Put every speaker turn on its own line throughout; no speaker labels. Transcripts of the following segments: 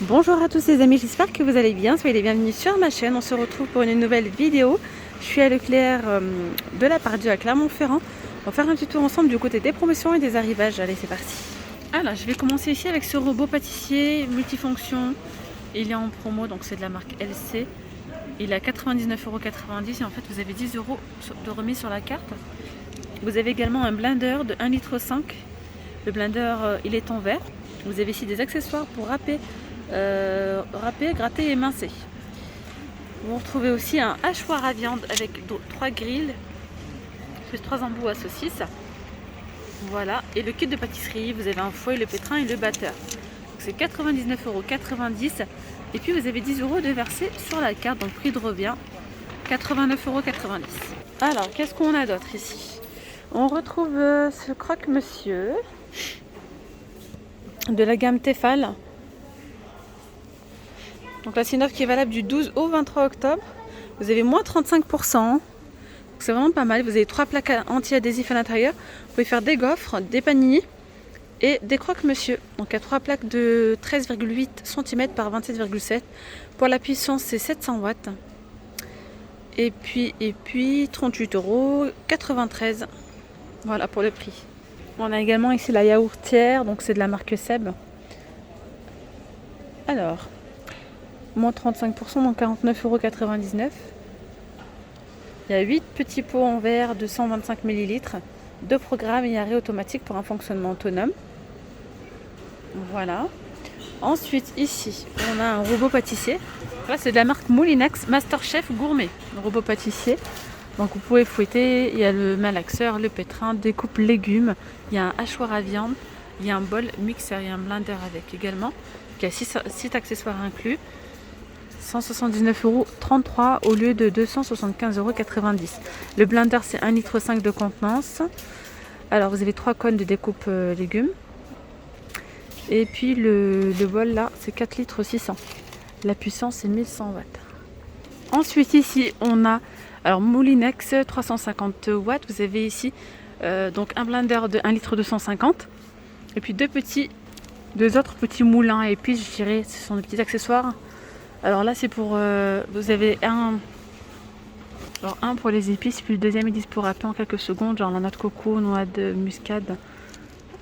Bonjour à tous les amis, j'espère que vous allez bien, soyez les bienvenus sur ma chaîne. On se retrouve pour une nouvelle vidéo. Je suis à Leclerc de la Part-Dieu à Clermont-Ferrand. On va faire un petit tour ensemble du côté des promotions et des arrivages. Allez, c'est parti. Alors, je vais commencer ici avec ce robot pâtissier multifonction. Il est en promo, donc c'est de la marque LC. Il est à 99,90 € et en fait vous avez 10 € de remise sur la carte. Vous avez également un blender de 1,5 litre. Le blender il est en verre. Vous avez ici des accessoires pour râper, gratter et émincer. Vous retrouvez aussi un hachoir à viande avec 3 grilles, plus 3 embouts à saucisse. Voilà, et le kit de pâtisserie, vous avez un fouet, le pétrin et le batteur. C'est 99,90 €. Et puis vous avez 10 € de versés sur la carte, donc prix de revient 89,90 €. Alors, qu'est-ce qu'on a d'autre ici? On retrouve ce croque-monsieur de la gamme Tefal. Donc là, c'est une offre qui est valable du 12 au 23 octobre. Vous avez moins 35%. C'est vraiment pas mal. Vous avez 3 plaques anti-adhésifs à l'intérieur. Vous pouvez faire des gaufres, des panini et des croque-monsieur. Donc il y a 3 plaques de 13,8 cm par 27,7. Pour la puissance, c'est 700 watts. Et puis 38,93 €. Voilà pour le prix. On a également ici la yaourtière, donc c'est de la marque Seb. Alors, moins 35%, donc 49,99 €. Il y a 8 petits pots en verre de 125 ml, 2 programmes et arrêt automatique pour un fonctionnement autonome. Voilà. Ensuite, ici, on a un robot pâtissier. Là, c'est de la marque Moulinex Masterchef Gourmet, le robot pâtissier. Donc, vous pouvez fouetter. Il y a le malaxeur, le pétrin, découpe légumes. Il y a un hachoir à viande. Il y a un bol mixeur. Il y a un blender avec également. Il y a 6 accessoires inclus. 179,33 € au lieu de 275,90 €. Le blender, c'est 1,5 litre de contenance. Alors, vous avez 3 cônes de découpe légumes. Et puis, le bol, là, c'est 4 litres 600. La puissance, c'est 1100 watts. Ensuite, ici, on a Moulinex 350 watts. Vous avez ici donc un blender de 1 litre 250. Et puis, deux autres petits moulins. Et puis, je dirais, ce sont des petits accessoires. Alors là, c'est pour... vous avez un pour les épices, puis le deuxième, ils disent pour râper en quelques secondes, genre la noix de coco, noix de muscade,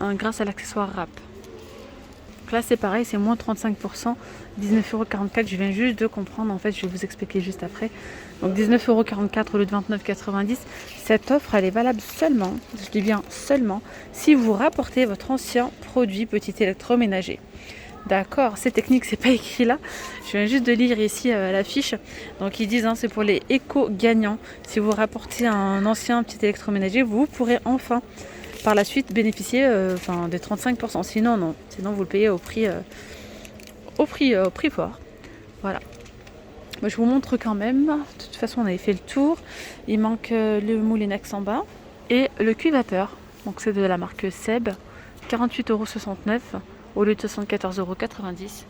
grâce à l'accessoire râpe. Donc là, c'est pareil, c'est moins 35%, 19,44 €. Je viens juste de comprendre, en fait, je vais vous expliquer juste après. Donc 19,44 € au lieu de 29,90 €. Cette offre, elle est valable seulement, je dis bien seulement, si vous rapportez votre ancien produit petit électroménager. D'accord, c'est technique, c'est pas écrit là. Je viens juste de lire ici la fiche. Donc ils disent c'est pour les éco-gagnants. Si vous rapportez un ancien petit électroménager, vous pourrez enfin par la suite bénéficier des 35%. Sinon non, sinon vous le payez au prix fort. Voilà. Moi, je vous montre quand même. De toute façon, on avait fait le tour. Il manque le Moulinex en bas et le cuivateur. Donc c'est de la marque Seb, 48,69 € au lieu de 74,90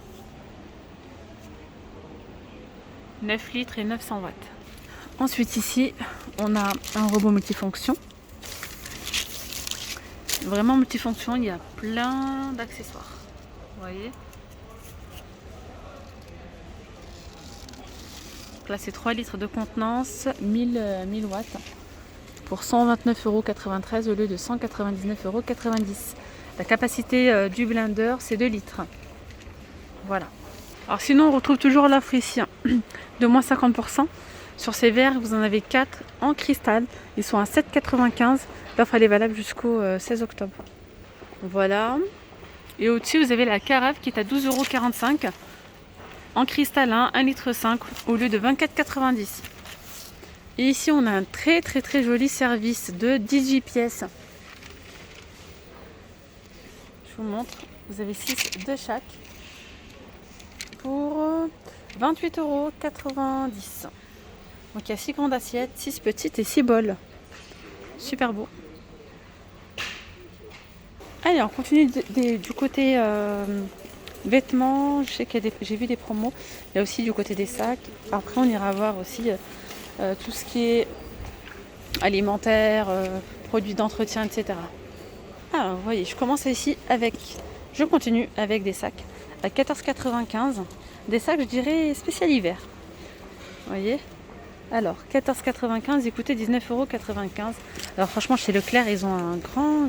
€. 9 litres et 900 watts. Ensuite ici, on a un robot multifonction. Vraiment multifonction, il y a plein d'accessoires. Vous voyez ? Donc là, c'est 3 litres de contenance, 1000 watts pour 129,93 € au lieu de 199,90 €. La capacité du blender, c'est 2 litres. Voilà. Alors sinon, on retrouve toujours l'offre ici de moins 50%. Sur ces verres, vous en avez 4 en cristal. Ils sont à 7,95 €. L'offre, elle est valable jusqu'au 16 octobre. Voilà. Et au-dessus, vous avez la carafe qui est à 12,45 € en cristal 1,5 litre au lieu de 24,90 €. Et ici, on a un très très très joli service de 18 pièces. Je vous montre. Vous avez 6 de chaque pour 28,90 €. Donc il y a 6 grandes assiettes, 6 petites et 6 bols. Super beau. Allez, on continue du côté vêtements. Je sais j'ai vu des promos. Il y a aussi du côté des sacs. Après, on ira voir aussi tout ce qui est alimentaire, produits d'entretien, etc. Alors, vous voyez, je continue avec des sacs. à 14,95 €. Des sacs, je dirais, spécial hiver. Vous voyez? Alors, 14,95 €, écoutez, 19,95 €. Alors franchement, chez Leclerc, ils ont un grand,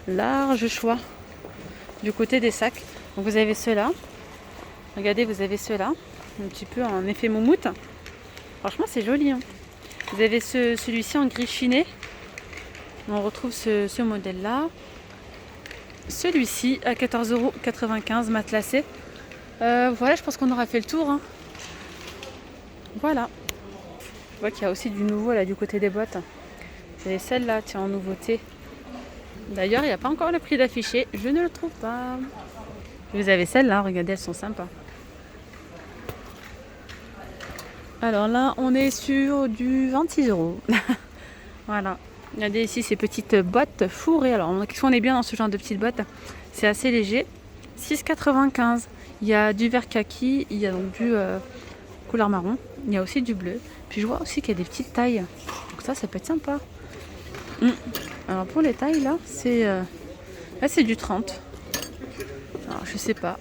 large choix du côté des sacs. Donc vous avez ceux-là. Regardez, vous avez ceux-là. Un petit peu en effet moumoute. Franchement, c'est joli. Hein. Vous avez celui-ci en gris chiné. On retrouve ce modèle-là. Celui-ci à 14,95 € matelassé. Voilà, je pense qu'on aura fait le tour. Hein. Voilà. Je vois qu'il y a aussi du nouveau là du côté des boîtes. Vous avez celle-là, tiens, en nouveauté. D'ailleurs, il n'y a pas encore le prix d'affiché. Je ne le trouve pas. Vous avez celles-là, regardez, elles sont sympas. Alors là, on est sur du 26 €. Voilà. Regardez ici ces petites boîtes fourrées. Alors, on est bien dans ce genre de petites boîtes. C'est assez léger. 6,95 €. Il y a du vert kaki, il y a donc du couleur marron. Il y a aussi du bleu. Puis je vois aussi qu'il y a des petites tailles. Donc ça peut être sympa. Alors pour les tailles là, c'est du 30. Alors je sais pas.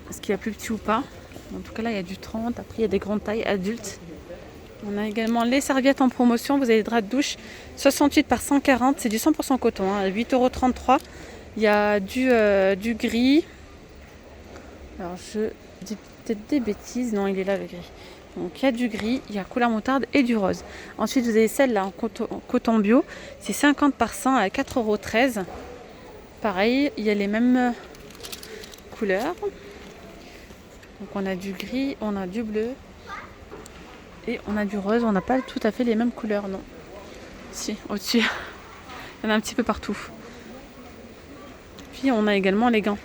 Est-ce qu'il y a plus petit ou pas? En tout cas là il y a du 30. Après il y a des grandes tailles adultes. On a également les serviettes en promotion. Vous avez des draps de douche 68 par 140. C'est du 100% coton. Hein, à 8,33 €. Il y a du gris. Alors je dis peut-être des bêtises. Non, il est là le gris. Donc il y a du gris, il y a couleur moutarde et du rose. Ensuite vous avez celle-là en coton bio. C'est 50 par 100 à 4,13 €. Pareil, il y a les mêmes couleurs. Donc on a du gris, on a du bleu et on a du rose. On n'a pas tout à fait les mêmes couleurs, non. Si, au-dessus. Il y en a un petit peu partout. Puis on a également les gants.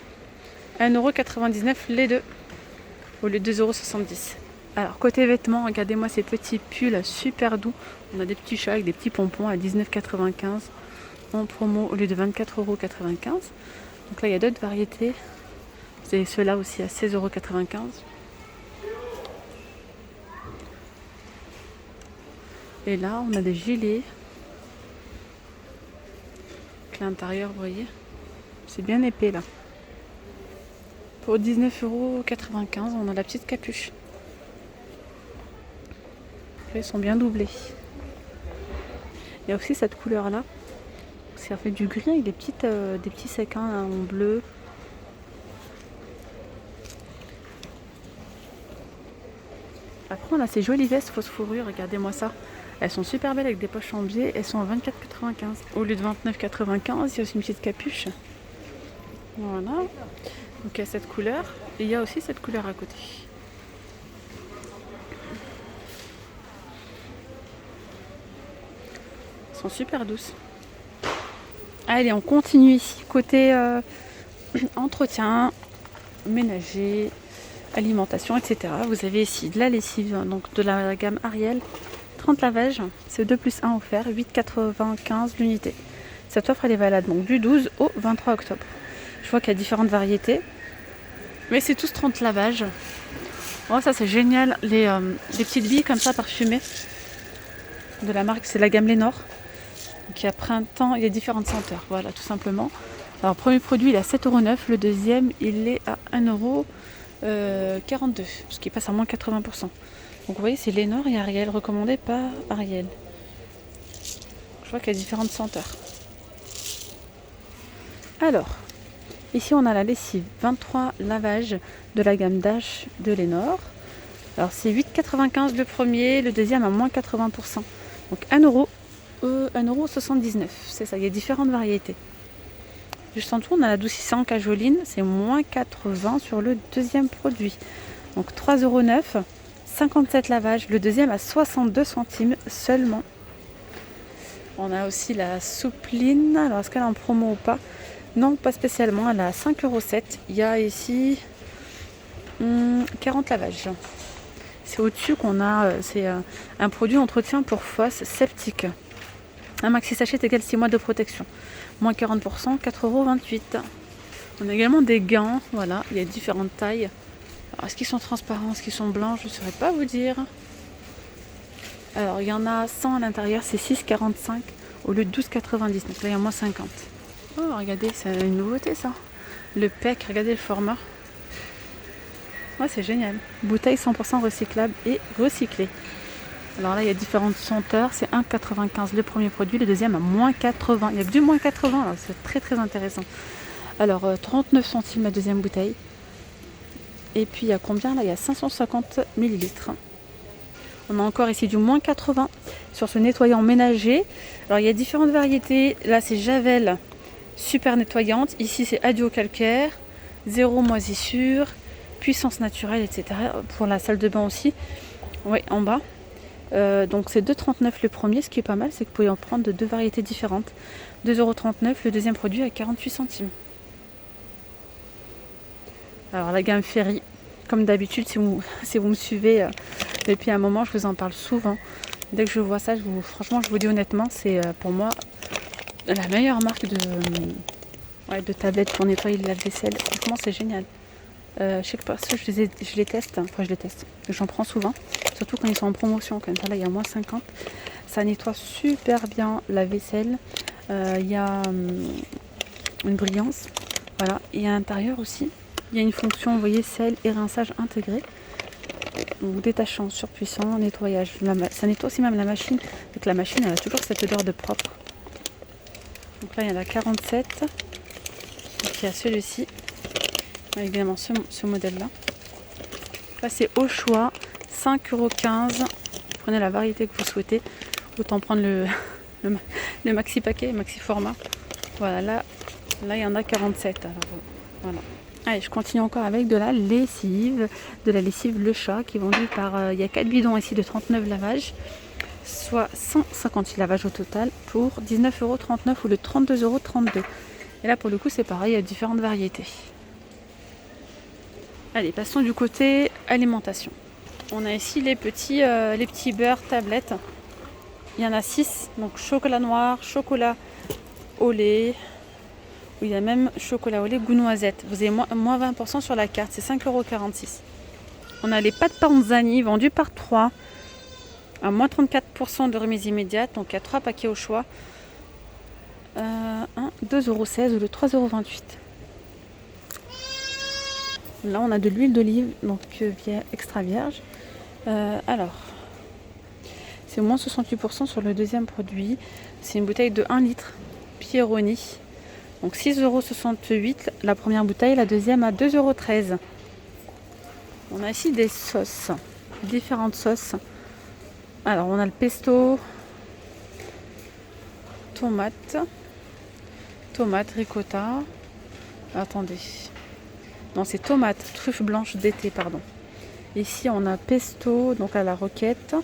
1,99 € les deux, au lieu de 2,70 €. Alors côté vêtements, regardez-moi ces petits pulls super doux. On a des petits chats avec des petits pompons à 19,95 € en promo au lieu de 24,95 €. Donc là il y a d'autres variétés. Vous avez ceux-là aussi à 16,95 €. Et là on a des gilets. Donc l'intérieur, vous voyez, c'est bien épais là. Pour 19,95 €, on a la petite capuche. Ils sont bien doublés. Il y a aussi cette couleur là. Ça fait du gris avec des petits séquins en bleu. Après on a ces jolies vestes fausse fourrure, regardez-moi ça. Elles sont super belles avec des poches en biais. Elles sont à 24,95 € au lieu de 29,95 €. Il y a aussi une petite capuche. Voilà. Donc il y a cette couleur. Et il y a aussi cette couleur à côté. Elles sont super douces. Allez, on continue ici. Côté entretien, ménager, alimentation, etc. Vous avez ici de la lessive, donc de la gamme Ariel. 30 lavages, c'est 2 plus 1 offert, 8,95 € l'unité. Cette offre elle est valable donc du 12 au 23 octobre. Je vois qu'il y a différentes variétés. Mais c'est tous 30 lavages. Oh, ça c'est génial. Les petites billes comme ça parfumées. De la marque, c'est la gamme Lénore. Donc il y a printemps, il y a différentes senteurs. Voilà, tout simplement. Alors, premier produit, il est à 7,9 €. Le deuxième, il est à 1,42 €. Ce qui passe à moins 80%. Donc vous voyez, c'est Lénore et Ariel, recommandé par Ariel. Je vois qu'il y a différentes senteurs. Alors, ici on a la lessive 23 lavages de la gamme Dash de Lénore. Alors c'est 8,95 € le premier, le deuxième à moins 80%. Donc 1,79 €. C'est ça, il y a différentes variétés. Juste en dessous, on a l'adoucissant cajoline, c'est moins 80 sur le deuxième produit. Donc 3,09 €, 57 lavages, le deuxième à 62 centimes seulement. On a aussi la soupline, alors est-ce qu'elle est en promo ou pas? Non, pas spécialement, elle est à 5,07 €. Il y a ici 40 lavages. C'est au-dessus qu'on a, c'est un produit entretien pour fosse septique. Un maxi sachet égale 6 mois de protection. Moins 40%, 4,28 €. On a également des gants, voilà, il y a différentes tailles. Alors, est-ce qu'ils sont transparents, est-ce qu'ils sont blancs? Je ne saurais pas vous dire. Alors, il y en a 100 à l'intérieur, c'est 6,45 € au lieu de 12,99 €. Là, il y a moins 50. Oh, regardez, c'est une nouveauté ça. Le PEC, regardez le format. Ouais, c'est génial. Bouteille 100% recyclable et recyclée. Alors là, il y a différentes senteurs. C'est 1,95 le premier produit, le deuxième à moins 80. Il y a que du moins 80, là. C'est très très intéressant. Alors, 39 centimes la deuxième bouteille. Et puis, il y a combien là? Il y a 550 millilitres. On a encore ici du moins 80 sur ce nettoyant ménager. Alors, il y a différentes variétés. Là, c'est Javel super nettoyante. Ici, c'est Adio calcaire, zéro moisissure, puissance naturelle, etc. Pour la salle de bain aussi. Oui, en bas. Donc, c'est 2,39 le premier. Ce qui est pas mal, c'est que vous pouvez en prendre de deux variétés différentes. 2,39 € le deuxième produit à 48 centimes. Alors, la gamme Ferry, comme d'habitude, si vous me suivez depuis un moment, je vous en parle souvent. Dès que je vois ça, franchement, je vous dis honnêtement, c'est pour moi la meilleure marque de tablettes pour nettoyer le lave-vaisselle. Franchement, c'est génial. Je sais que parce que je les teste, enfin je les teste, j'en prends souvent, surtout quand ils sont en promotion, comme ça là il y a moins 50. Ça nettoie super bien la vaisselle. Il y a une brillance, voilà. Et à l'intérieur aussi, il y a une fonction, vous voyez, sel et rinçage intégré. Donc détachant, surpuissant, nettoyage. Ça nettoie aussi même la machine. Donc la machine, elle a toujours cette odeur de propre. Donc là, il y en a 47. Donc il y a celui-ci. Évidemment, ce modèle-là. Là, c'est au choix. 5,15 €. Prenez la variété que vous souhaitez. Autant prendre le maxi paquet, maxi format. Voilà, là, il y en a 47. Alors, voilà. Allez, je continue encore avec de la lessive. De la lessive Le Chat qui est vendue par... il y a 4 bidons ici de 39 lavages. Soit 158 lavages au total pour 19,39 € ou le 32,32 €. Et là, pour le coup, c'est pareil, il y a différentes variétés. Allez, passons du côté alimentation. On a ici les petits beurres tablettes. Il y en a 6. Donc chocolat noir, chocolat au lait. Il y a même chocolat au lait goût noisette. Vous avez moins 20% sur la carte. C'est 5,46 €. On a les pâtes Panzani vendues par 3. À moins 34% de remise immédiate. Donc il y a 3 paquets au choix. 2,16 € ou le 3,28 €. Là, on a de l'huile d'olive, donc extra vierge. Alors, c'est moins 68% sur le deuxième produit. C'est une bouteille de 1 litre, Pieroni. Donc 6,68 € la première bouteille, la deuxième à 2,13 €. On a ici des sauces, différentes sauces. Alors, on a le pesto, tomate, ricotta. Attendez. Non, c'est tomate, truffe blanche d'été, pardon. Ici, on a pesto, donc à la roquette,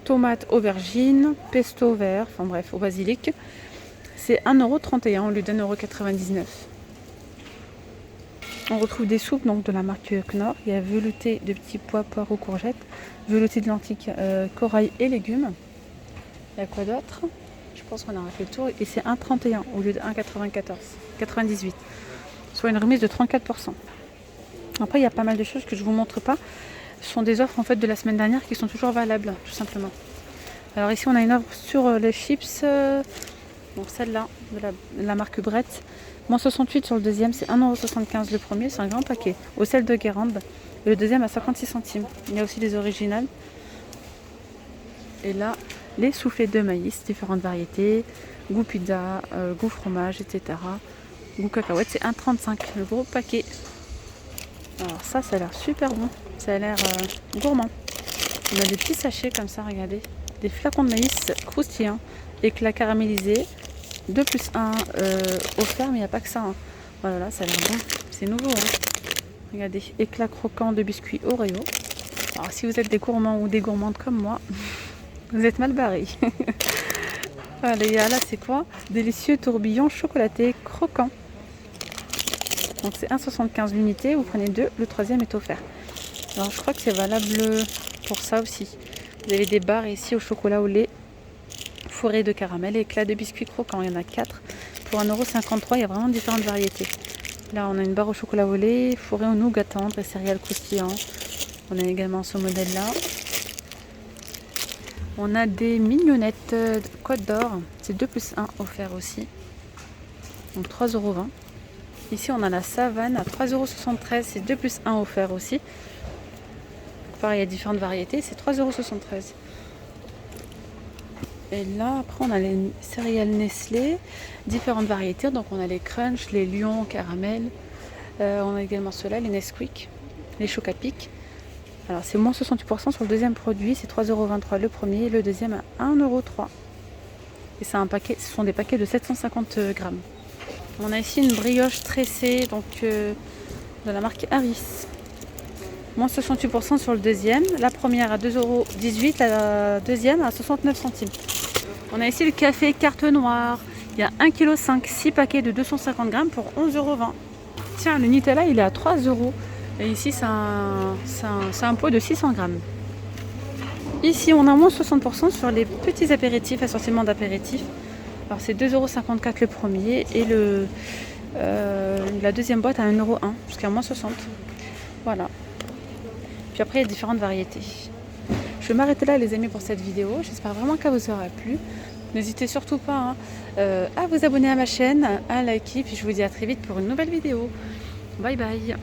tomate aubergine, pesto vert, enfin bref, au basilic. C'est 1,31 € au lieu d'1,99 €. On retrouve des soupes donc de la marque Knorr. Il y a velouté de petits pois, poireaux, courgettes, velouté de lentilles, corail et légumes. Il y a quoi d'autre? Je pense qu'on a fait le tour. Et c'est 1,31 € au lieu de 1,98 €. Soit une remise de 34%. Après, il y a pas mal de choses que je ne vous montre pas. Ce sont des offres en fait de la semaine dernière qui sont toujours valables, tout simplement. Alors ici, on a une offre sur les chips. Donc celle-là, de la marque Brett. Moins 68 sur le deuxième, c'est 1,75 € le premier. C'est un grand paquet. Au sel de Guérande. Et le deuxième à 56 centimes. Il y a aussi les originales. Et là, les soufflets de maïs, différentes variétés. Goût pizza, goût fromage, etc. Goût cacahuète, c'est 1,35 € le gros paquet. Alors ça a l'air super bon. Ça a l'air gourmand. On a des petits sachets comme ça, regardez. Des flacons de maïs croustillants, éclats caramélisés. 2 plus 1 offert, mais il n'y a pas que ça. Hein. Voilà, ça a l'air bon. C'est nouveau. Hein. Regardez, éclats croquants de biscuits Oreo. Alors si vous êtes des gourmands ou des gourmandes comme moi, vous êtes mal barrés. Voilà, là c'est quoi? Délicieux tourbillon chocolaté croquant. Donc c'est 1,75 € l'unité, vous prenez 2, le troisième est offert. Alors je crois que c'est valable pour ça aussi. Vous avez des barres ici au chocolat au lait, fourré de caramel et éclats de biscuits croquants. Il y en a 4 pour 1,53 €. Il y a vraiment différentes variétés. Là on a une barre au chocolat au lait, fourré au nougat tendre et céréales croustillantes. On a également ce modèle là. On a des mignonnettes Côte d'Or, c'est 2 plus 1 offert aussi. Donc 3,20 €. Ici, on a la Savane à 3,73 €. C'est 2 plus 1 offert aussi. Pareil, il y a différentes variétés. C'est 3,73 €. Et là, après, on a les céréales Nestlé, différentes variétés. Donc, on a les Crunch, les Lion, Caramel. On a également ceux-là, les Nesquik, les Chocapic. Alors, c'est moins 68% sur le deuxième produit. C'est 3,23 € le premier et le deuxième à 1,03 €. Et c'est un paquet, ce sont des paquets de 750 grammes. On a ici une brioche tressée donc, de la marque Harris. Moins 68% sur le deuxième. La première à 2,18 €, la deuxième à 69 centimes. On a ici le café carte noire. Il y a 1,5 kg, 6 paquets de 250 grammes pour 11,20 €. Tiens, le Nutella, il est à 3 €. Et ici, c'est un pot de 600 grammes. Ici, on a moins 60% sur les petits apéritifs, assortiment d'apéritifs. Alors, c'est 2,54 € le premier et la deuxième boîte à 1,01 € jusqu'à moins 60. Voilà. Puis après, il y a différentes variétés. Je vais m'arrêter là, les amis, pour cette vidéo. J'espère vraiment qu'elle vous aura plu. N'hésitez surtout pas à vous abonner à ma chaîne, à liker. Puis je vous dis à très vite pour une nouvelle vidéo. Bye bye.